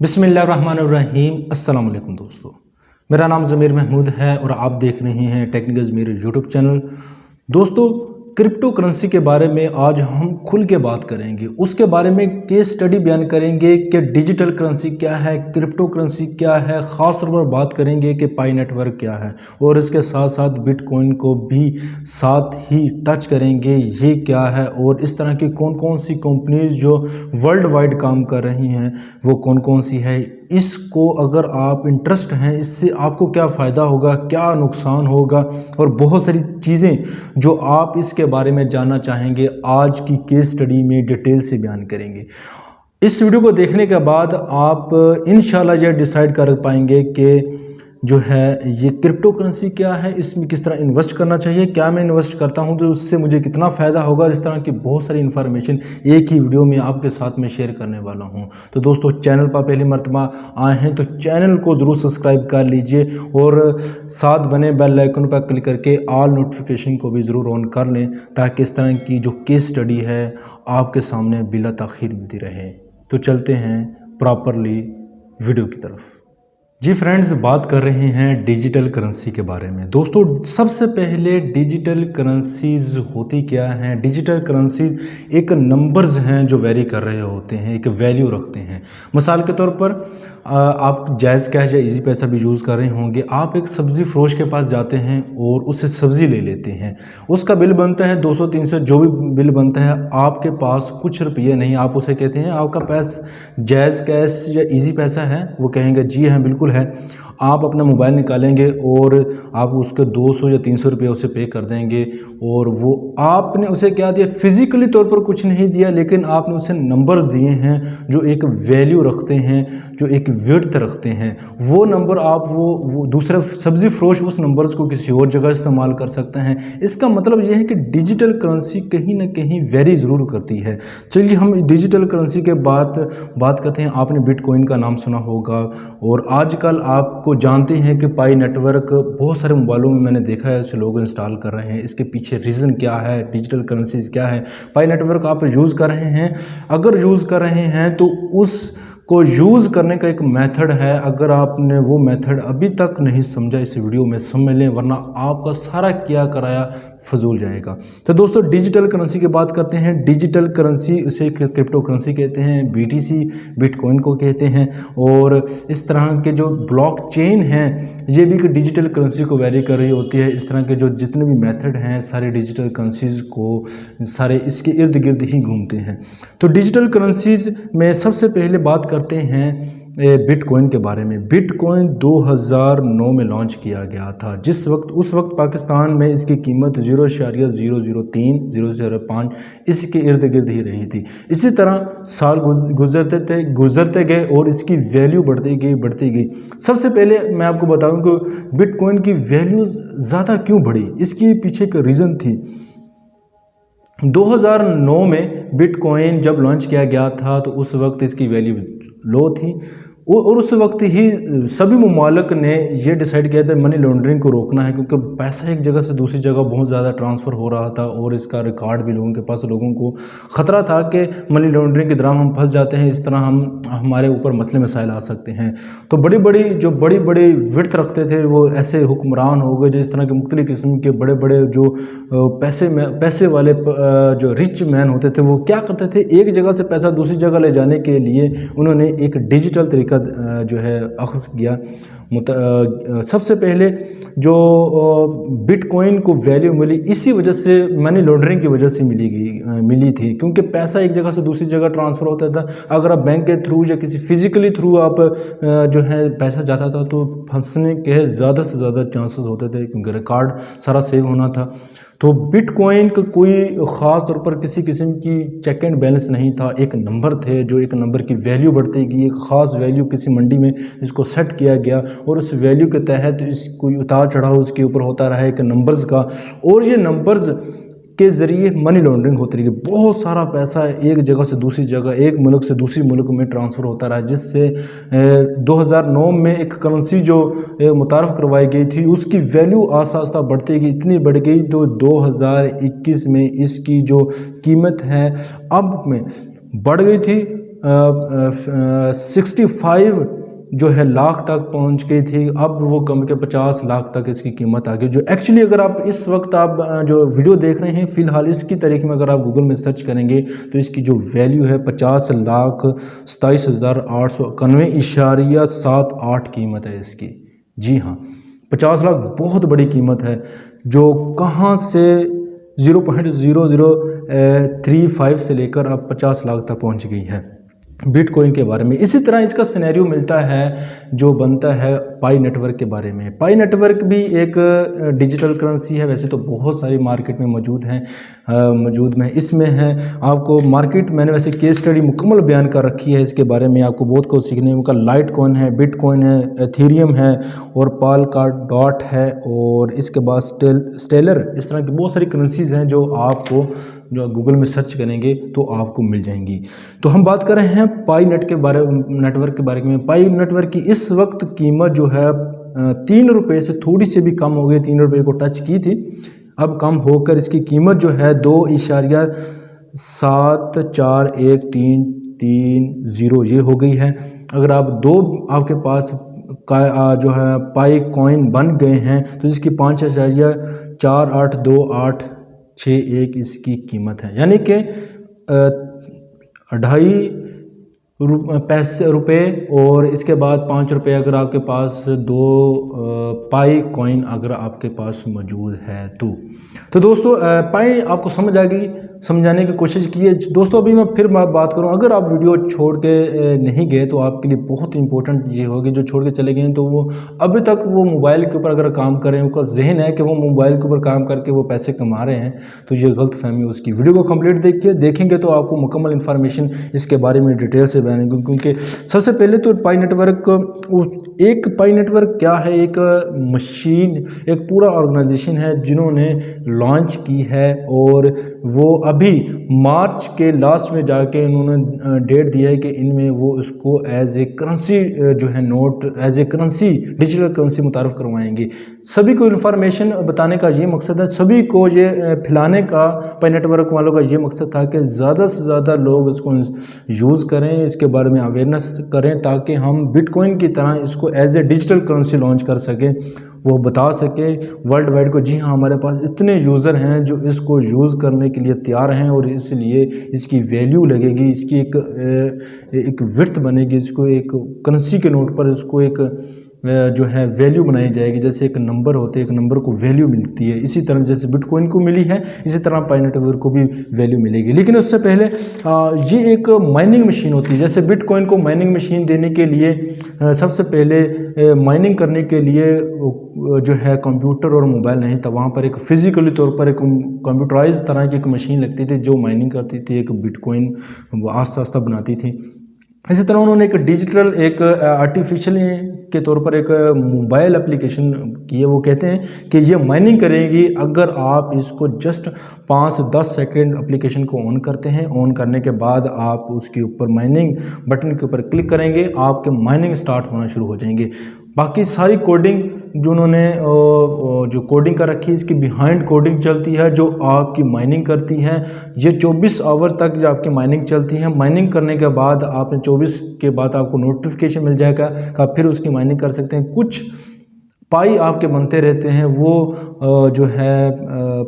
बिस्मिल्लाहिर्रहमानिर्रहीम। अस्सलाम वालेकुम दोस्तों, मेरा नाम ज़मीर महमूद है और आप देख रहे हैं टेक्निकल मेरी यूट्यूब चैनल। दोस्तों, क्रिप्टो करेंसी के बारे में आज हम खुल के बात करेंगे। उसके बारे में केस स्टडी बयान करेंगे कि डिजिटल करेंसी क्या है, क्रिप्टो करेंसी क्या है, ख़ास तौर पर बात करेंगे कि पाई नेटवर्क क्या है और इसके साथ साथ बिटकॉइन को भी साथ ही टच करेंगे, ये क्या है और इस तरह की कौन कौन सी कंपनीज जो वर्ल्ड वाइड काम कर रही हैं वो कौन कौन सी है। इसको अगर आप इंटरेस्ट हैं, इससे आपको क्या फ़ायदा होगा, क्या नुकसान होगा और बहुत सारी चीज़ें जो आप इसके बारे में जानना चाहेंगे आज की केस स्टडी में डिटेल से बयान करेंगे। इस वीडियो को देखने के बाद आप इंशाल्लाह ये डिसाइड कर पाएंगे कि जो है ये क्रिप्टो करेंसी क्या है, इसमें किस तरह इन्वेस्ट करना चाहिए, क्या मैं इन्वेस्ट करता हूं तो उससे मुझे कितना फ़ायदा होगा और इस तरह की बहुत सारी इन्फॉर्मेशन एक ही वीडियो में आपके साथ में शेयर करने वाला हूं। तो दोस्तों, चैनल पर पहली मर्तबा आए हैं तो चैनल को ज़रूर सब्सक्राइब कर लीजिए और साथ बने बेल आइकन पर क्लिक करके ऑल नोटिफिकेशन को भी ज़रूर ऑन कर लें ताकि इस तरह की जो केस स्टडी है आपके सामने बिला ताख़ीर मिलती रहे। तो चलते हैं प्रॉपरली वीडियो की तरफ। जी फ्रेंड्स, बात कर रहे हैं डिजिटल करेंसी के बारे में। दोस्तों, सबसे पहले डिजिटल करेंसीज होती क्या हैं। डिजिटल करेंसीज एक नंबर्स हैं जो वेरी कर रहे होते हैं, एक वैल्यू रखते हैं। मिसाल के तौर पर आप जायज़ कैश या इजी पैसा भी यूज़ कर रहे होंगे। आप एक सब्ज़ी फरोश के पास जाते हैं और उससे सब्ज़ी ले लेते हैं, उसका बिल बनता है 200-300, जो भी बिल बनता है, आपके पास कुछ रुपये नहीं। आप उसे कहते हैं आपका पैसा जायज़ कैश या इजी पैसा है, वो कहेंगे जी हाँ बिल्कुल है। आप अपना मोबाइल निकालेंगे और आप उसके 200 या 300 रुपये उसे पे कर देंगे और वो आपने उसे क्या दिया, फिज़िकली तौर पर कुछ नहीं दिया, लेकिन आपने उसे नंबर दिए हैं जो एक वैल्यू रखते हैं, जो एक विड्थ रखते हैं। वो नंबर आप वो दूसरा सब्ज़ी फरोश उस नंबर्स को किसी और जगह इस्तेमाल कर सकते हैं। इसका मतलब ये है कि डिजिटल करेंसी कहीं ना कहीं वेरी ज़रूर करती है। चलिए हम डिजिटल करेंसी के बात करते हैं। आपने बिटकॉइन का नाम सुना होगा और आजकल आपको जानते हैं कि पाई नेटवर्क बहुत सारे मोबाइलों में मैंने देखा है ऐसे लोग इंस्टॉल कर रहे हैं। इसके पीछे रीज़न क्या है, डिजिटल करेंसीज क्या है, पाई नेटवर्क आप यूज़ कर रहे हैं। अगर यूज़ कर रहे हैं तो उस को यूज़ करने का एक मेथड है। अगर आपने वो मेथड अभी तक नहीं समझा, इस वीडियो में समझ लें, वरना आपका सारा किया कराया फजूल जाएगा। तो दोस्तों, डिजिटल करेंसी की बात करते हैं। डिजिटल करेंसी उसे क्रिप्टो करेंसी कहते हैं, बीटीसी बिटकॉइन को कहते हैं और इस तरह के जो ब्लॉक चेन हैं ये भी डिजिटल करेंसी को वेरी कर रही होती है। इस तरह के जो जितने भी मेथड हैं सारे डिजिटल करेंसीज को सारे इसके इर्द गिर्द ही घूमते हैं। तो डिजिटल करेंसीज में सबसे पहले बात करते हैं बिटकॉइन के बारे में। बिटकॉइन 2009 में लॉन्च किया गया था। उस वक्त पाकिस्तान में इसकी कीमत 0.003 0.05 इसके इर्द गिर्द ही रही थी। इसी तरह साल गुजरते गए और इसकी वैल्यू बढ़ती गई। सबसे पहले मैं आपको बताऊं कि बिटकॉइन की वैल्यू ज़्यादा क्यों बढ़ी, इसके पीछे एक रीज़न थी। 2009 में बिटकॉइन जब लॉन्च किया गया था तो उस वक्त इसकी वैल्यू लो थी और उस वक्त ही सभी ममालिक ने ये डिसाइड किया था मनी लॉन्ड्रिंग को रोकना है, क्योंकि पैसा एक जगह से दूसरी जगह बहुत ज़्यादा ट्रांसफ़र हो रहा था और इसका रिकॉर्ड भी लोगों के पास, लोगों को ख़तरा था कि मनी लॉन्ड्रिंग के दौरान हम फंस जाते हैं, इस तरह हमारे ऊपर मसले मसाइल आ सकते हैं। तो बड़ी बड़ी विड्थ रखते थे वो ऐसे हुक्मरान हो गए जो इस तरह के मुख्तलिफ़ किस्म के बड़े बड़े जो पैसे वाले जो रिच मैन होते थे, वो क्या करते थे, एक जगह से पैसा दूसरी जगह ले जाने के लिए उन्होंने एक डिजिटल तरीका जो है अख्ज़ किया। सबसे पहले जो बिटकॉइन को वैल्यू मिली इसी वजह से, मनी लॉन्ड्रिंग की वजह से मिली थी, क्योंकि पैसा एक जगह से दूसरी जगह ट्रांसफ़र होता था। अगर आप बैंक के थ्रू या किसी फिज़िकली थ्रू आप जो है पैसा जाता था तो फंसने के ज़्यादा से ज़्यादा चांसेस होते थे, क्योंकि रिकॉर्ड सारा सेव होना था। तो बिटकॉइन का कोई ख़ास तौर पर किसी किस्म की चेक एंड बैलेंस नहीं था। एक नंबर थे, जो एक नंबर की वैल्यू बढ़ती गई, एक ख़ास वैल्यू किसी मंडी में इसको सेट किया गया और उस वैल्यू के तहत कोई उतार चढ़ाव उसके ऊपर होता रहा एक नंबर्स का, और ये नंबर्स के ज़रिए मनी लॉन्ड्रिंग होती रही। बहुत सारा पैसा एक जगह से दूसरी जगह, एक मुल्क से दूसरी मुल्क में ट्रांसफ़र होता रहा, जिससे 2009 में एक करेंसी जो मुतारफ़ करवाई गई थी उसकी वैल्यू आस्ता आस्ता बढ़ती गई, इतनी बढ़ गई तो 2021 में इसकी जो कीमत है अब में बढ़ गई थी 65 जो है लाख तक पहुंच गई थी, अब वो कम के 50 लाख तक इसकी कीमत आ गई। जो एक्चुअली अगर आप इस वक्त आप जो वीडियो देख रहे हैं फ़िलहाल इसकी तारीख में अगर आप गूगल में सर्च करेंगे तो इसकी जो वैल्यू है 50,27,891.78 कीमत है इसकी। जी हाँ, 50 लाख बहुत बड़ी कीमत है, जो कहाँ से 0.0035 से लेकर अब 50 लाख तक पहुंच गई है बिटकॉइन के बारे में। इसी तरह इसका सिनेरियो मिलता है जो बनता है पाई नेटवर्क के बारे में। पाई नेटवर्क भी एक डिजिटल करेंसी है, वैसे तो बहुत सारी मार्केट में मौजूद में इसमें है। आपको मार्केट मैंने वैसे केस स्टडी मुकम्मल बयान कर रखी है इसके बारे में, आपको बहुत कुछ सीखने का। लाइट कॉइन है, बिटकॉइन है, एथेरियम है और पाल का डॉट है और इसके बाद स्टेलर, इस तरह की बहुत सारी करेंसीज हैं जो आपको जो गूगल में सर्च करेंगे तो आपको मिल जाएंगी। तो हम बात कर रहे हैं पाई नेटवर्क के बारे में। पाई नेटवर्क की इस वक्त कीमत जो है 3 रुपये से थोड़ी सी भी कम हो गई, 3 रुपये को टच की थी, अब कम होकर इसकी कीमत जो है 2.74133 ये हो गई है। अगर आप आपके पास जो है पाई कॉइन बन गए हैं तो इसकी 5.482861 इसकी कीमत है, यानी कि 2.5 रुपये और इसके बाद 5 रुपये अगर आपके पास 2 पाई कॉइन अगर आपके पास मौजूद है तो दोस्तों पाई आपको समझ आ गई, समझाने की कोशिश की है। दोस्तों अभी मैं फिर बात करूं, अगर आप वीडियो छोड़ के नहीं गए तो आपके लिए बहुत इंपॉर्टेंट ये होगी, जो छोड़ के चले गए हैं तो वो अभी तक वो मोबाइल के ऊपर अगर काम कर रहे हैं, उनका जहन है कि वो मोबाइल के ऊपर काम करके वो पैसे कमा रहे हैं, तो ये गलत फहमी उसकी। वीडियो को कंप्लीट देखेंगे तो आपको मुकम्मल इन्फॉर्मेशन इसके बारे में डिटेल से बयानेंगे। क्योंकि सबसे पहले तो पाई नेटवर्क क्या है, एक मशीन, एक पूरा ऑर्गेनाइजेशन है जिन्होंने लॉन्च की है और वो अभी मार्च के लास्ट में जाके उन्होंने डेट दिया है कि इनमें वो उसको एज ए करेंसी जो है note as a currency digital currency मुतारफ़ करवाएंगे। सभी को इन्फॉर्मेशन बताने का ये मकसद है, सभी को ये फैलाने का पाई नेटवर्क वालों का ये मकसद था कि ज़्यादा से ज़्यादा लोग इसको यूज़ करें, इसके बारे में अवेयरनेस करें ताकि हम बिटकॉइन की तरह इसको as a digital currency launch कर सकें, वो बता सके वर्ल्ड वाइड को जी हाँ हमारे पास इतने यूज़र हैं जो इसको यूज़ करने के लिए तैयार हैं और इसलिए इसकी वैल्यू लगेगी, इसकी एक विर्थ बनेगी, इसको एक करेंसी के नोट पर इसको एक जो है वैल्यू बनाई जाएगी। जैसे एक नंबर होते हैं, एक नंबर को वैल्यू मिलती है, इसी तरह जैसे बिटकॉइन को मिली है इसी तरह पाई नेटवर्क को भी वैल्यू मिलेगी। लेकिन उससे पहले ये एक माइनिंग मशीन होती है। जैसे बिटकॉइन को माइनिंग मशीन देने के लिए सबसे पहले माइनिंग करने के लिए जो है कंप्यूटर और मोबाइल नहीं था, वहाँ पर एक फिजिकली तौर पर एक कंप्यूटराइज तरह की एक मशीन लगती थी जो माइनिंग करती थी, एक बिटकॉइन आस्ता आस्ता बनाती थी। इसी तरह उन्होंने एक डिजिटल एक आर्टिफिशियल के तौर पर एक मोबाइल एप्लीकेशन की है। वो कहते हैं कि ये माइनिंग करेगी अगर आप इसको जस्ट 5-10 सेकेंड एप्लीकेशन को ऑन करते हैं। ऑन करने के बाद आप उसके ऊपर माइनिंग बटन के ऊपर क्लिक करेंगे, आपके माइनिंग स्टार्ट होना शुरू हो जाएंगे। बाकी सारी कोडिंग जो उन्होंने जो कोडिंग कर रखी है इसकी बिहाइंड कोडिंग चलती है जो आपकी माइनिंग करती है। ये 24 आवर तक जो आपकी माइनिंग चलती है। माइनिंग करने के बाद आपने 24 के बाद आपको नोटिफिकेशन मिल जाएगा कि आप फिर उसकी माइनिंग कर सकते हैं। कुछ पाई आपके बनते रहते हैं, वो जो है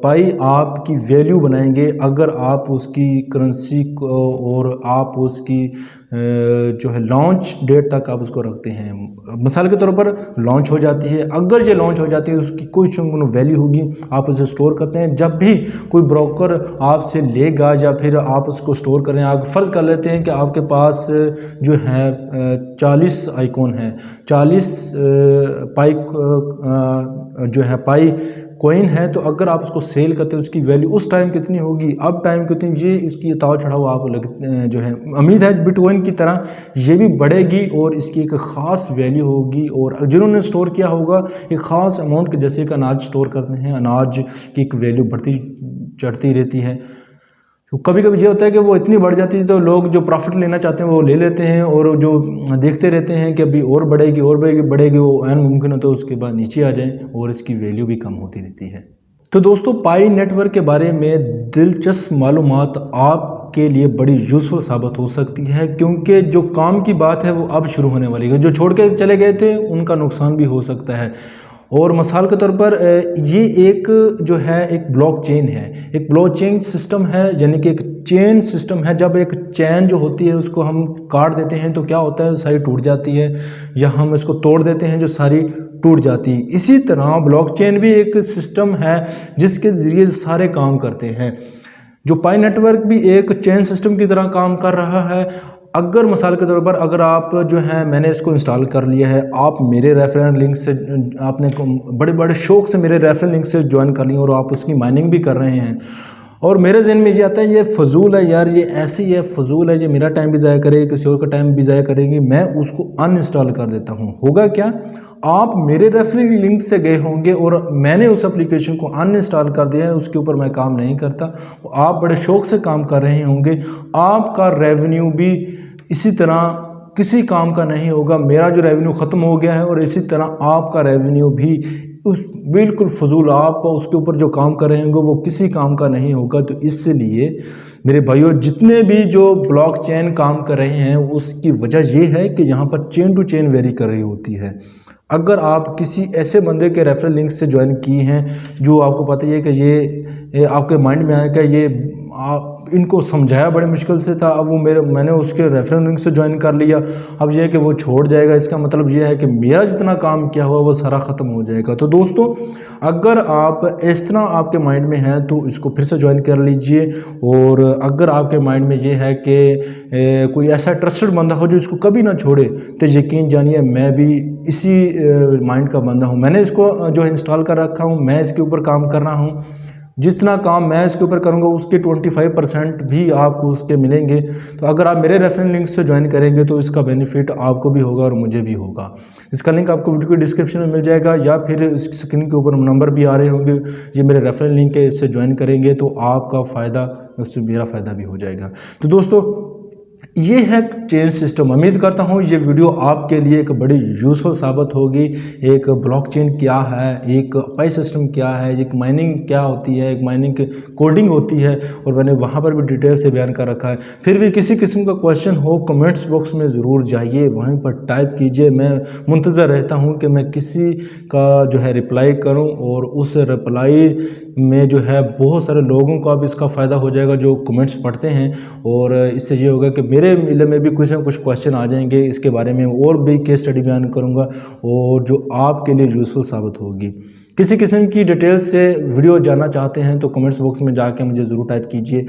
पाई आपकी वैल्यू बनाएंगे अगर आप उसकी करेंसी को और आप उसकी जो है लॉन्च डेट तक आप उसको रखते हैं। मिसाल के तौर पर लॉन्च हो जाती है, अगर ये लॉन्च हो जाती है उसकी कुछ वैल्यू होगी, आप उसे स्टोर करते हैं। जब भी कोई ब्रोकर आपसे लेगा या फिर आप उसको स्टोर करें, आप फ़र्ज़ कर लेते हैं कि आपके पास जो है 40 आइकॉन है, 40 पाई जो है पाई कॉइन है, तो अगर आप उसको सेल करते हैं उसकी वैल्यू उस टाइम कितनी होगी, अब टाइम कितनी, ये इसकी उतार चढ़ाव आप जो है उम्मीद है बिटकॉइन की तरह ये भी बढ़ेगी और इसकी एक ख़ास वैल्यू होगी। और जिन्होंने स्टोर किया होगा एक ख़ास अमाउंट के, जैसे एक अनाज स्टोर करते हैं, अनाज की एक वैल्यू बढ़ती चढ़ती रहती है। तो कभी कभी ये होता है कि वो इतनी बढ़ जाती है तो लोग जो प्रॉफिट लेना चाहते हैं वो ले लेते हैं और जो देखते रहते हैं कि अभी और बढ़ेगी और बढ़ेगी, वो ऐन मुमकिन हो तो उसके बाद नीचे आ जाए और इसकी वैल्यू भी कम होती रहती है। तो दोस्तों पाई नेटवर्क के बारे में दिलचस्प मालूमात आपके लिए बड़ी यूज़फुल साबित हो सकती है, क्योंकि जो काम की बात है वो अब शुरू होने वाली है। जो छोड़ के चले गए थे उनका नुकसान भी हो सकता है। और मिसाल के तौर पर ये एक जो है एक ब्लॉकचेन है, एक ब्लॉकचेन सिस्टम है, यानी कि एक चेन सिस्टम है। जब एक चैन जो होती है उसको हम काट देते हैं तो क्या होता है, सारी टूट जाती है, या हम इसको तोड़ देते हैं जो सारी टूट जाती है। इसी तरह ब्लॉकचेन भी एक सिस्टम है जिसके ज़रिए सारे काम करते हैं। जो पाई नेटवर्क भी एक चेन सिस्टम की तरह काम कर रहा है। अगर मिसाल के तौर पर अगर आप जो है मैंने इसको इंस्टॉल कर लिया है, आप मेरे रेफरल लिंक से आपने बड़े बड़े शौक से मेरे रेफरल लिंक से ज्वाइन कर लिया और आप उसकी माइनिंग भी कर रहे हैं, और मेरे जहन में ये आता है ये फजूल है यार, ये ऐसी है फजूल है, ये मेरा टाइम भी ज़ाया करेगी, किसी और का टाइम भी ज़ाया करेगी, मैं उसको अनइंस्टॉल कर देता हूँ। होगा क्या, आप मेरे रेफरल लिंक से गए होंगे और मैंने उस एप्लीकेशन को अनइंस्टॉल कर दिया है, उसके ऊपर मैं काम नहीं करता, आप बड़े शौक से काम कर रहे होंगे, आपका रेवेन्यू भी इसी तरह किसी काम का नहीं होगा। मेरा जो रेवेन्यू ख़त्म हो गया है और इसी तरह आपका रेवेन्यू भी उस बिल्कुल फजूल, आप उसके ऊपर जो काम कर रहे होंगे वो किसी काम का नहीं होगा। तो इसलिए मेरे भाइयों, जितने भी जो ब्लॉकचेन काम कर रहे हैं उसकी वजह ये है कि यहाँ पर चेन टू चेन वेरी कर रही होती है। अगर आप किसी ऐसे बंदे के रेफरल लिंक से ज्वाइन किए हैं जो आपको पता ही है कि ये आपके माइंड में आया कि ये इनको समझाया बड़े मुश्किल से था, अब वो मैंने उसके रेफरल लिंक से ज्वाइन कर लिया, अब यह है कि वो छोड़ जाएगा, इसका मतलब ये है कि मेरा जितना काम किया हुआ वो सारा ख़त्म हो जाएगा। तो दोस्तों, अगर आप इस तरह आपके माइंड में है तो इसको फिर से ज्वाइन कर लीजिए। और अगर आपके माइंड में ये है कि कोई ऐसा ट्रस्टेड बंदा हो जो इसको कभी ना छोड़े, तो यकीन जानिए मैं भी इसी माइंड का बंदा हूँ। मैंने इसको जो इंस्टॉल कर रखा हूँ, मैं इसके ऊपर काम कर रहा हूँ। जितना काम मैं इसके ऊपर करूंगा उसके 25% भी आपको उसके मिलेंगे। तो अगर आप मेरे रेफरल लिंक से ज्वाइन करेंगे तो इसका बेनिफिट आपको भी होगा और मुझे भी होगा। इसका लिंक आपको वीडियो के डिस्क्रिप्शन में मिल जाएगा, या फिर स्क्रीन के ऊपर नंबर भी आ रहे होंगे। ये मेरे रेफरल लिंक है, इससे ज्वाइन करेंगे तो आपका फ़ायदा उससे मेरा फ़ायदा भी हो जाएगा। तो दोस्तों, ये है चेन सिस्टम। उम्मीद करता हूँ ये वीडियो आपके लिए एक बड़ी यूज़फुल साबित होगी। एक ब्लॉकचेन क्या है, एक पाई सिस्टम क्या है, एक माइनिंग क्या होती है, एक माइनिंग की कोडिंग होती है, और मैंने वहाँ पर भी डिटेल से बयान कर रखा है। फिर भी किसी किस्म का क्वेश्चन हो कमेंट्स बॉक्स में ज़रूर जाइए, वहीं पर टाइप कीजिए। मैं मुंतज़र रहता हूँ कि मैं किसी का जो है रिप्लाई करूँ, और उस रिप्लाई में जो है बहुत सारे लोगों को अब इसका फ़ायदा हो जाएगा जो कमेंट्स पढ़ते हैं। और इससे ये होगा कि मेरे इल्म में भी कुछ ना कुछ क्वेश्चन आ जाएंगे, इसके बारे में और भी केस स्टडी बयान करूंगा, और जो आपके लिए यूज़फुल साबित होगी। किसी किस्म की डिटेल्स से वीडियो जानना चाहते हैं तो कमेंट्स बॉक्स में जाके मुझे ज़रूर टाइप कीजिए।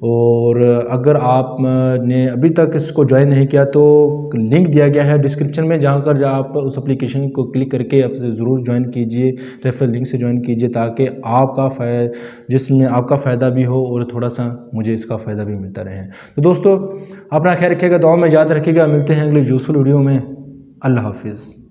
और अगर आपने अभी तक इसको ज्वाइन नहीं किया तो लिंक दिया गया है डिस्क्रिप्शन में, जहाँ कर आप उस एप्लीकेशन को क्लिक करके आप ज़रूर ज्वाइन कीजिए, रेफरल लिंक से ज्वाइन कीजिए, ताकि आपका जिसमें आपका फ़ायदा भी हो और थोड़ा सा मुझे इसका फ़ायदा भी मिलता रहे। तो दोस्तों, अपना ख्याल रखिएगा, दुआ में याद रखिएगा। मिलते हैं अगले यूज़फुल वीडियो में। अल्लाह हाफिज़।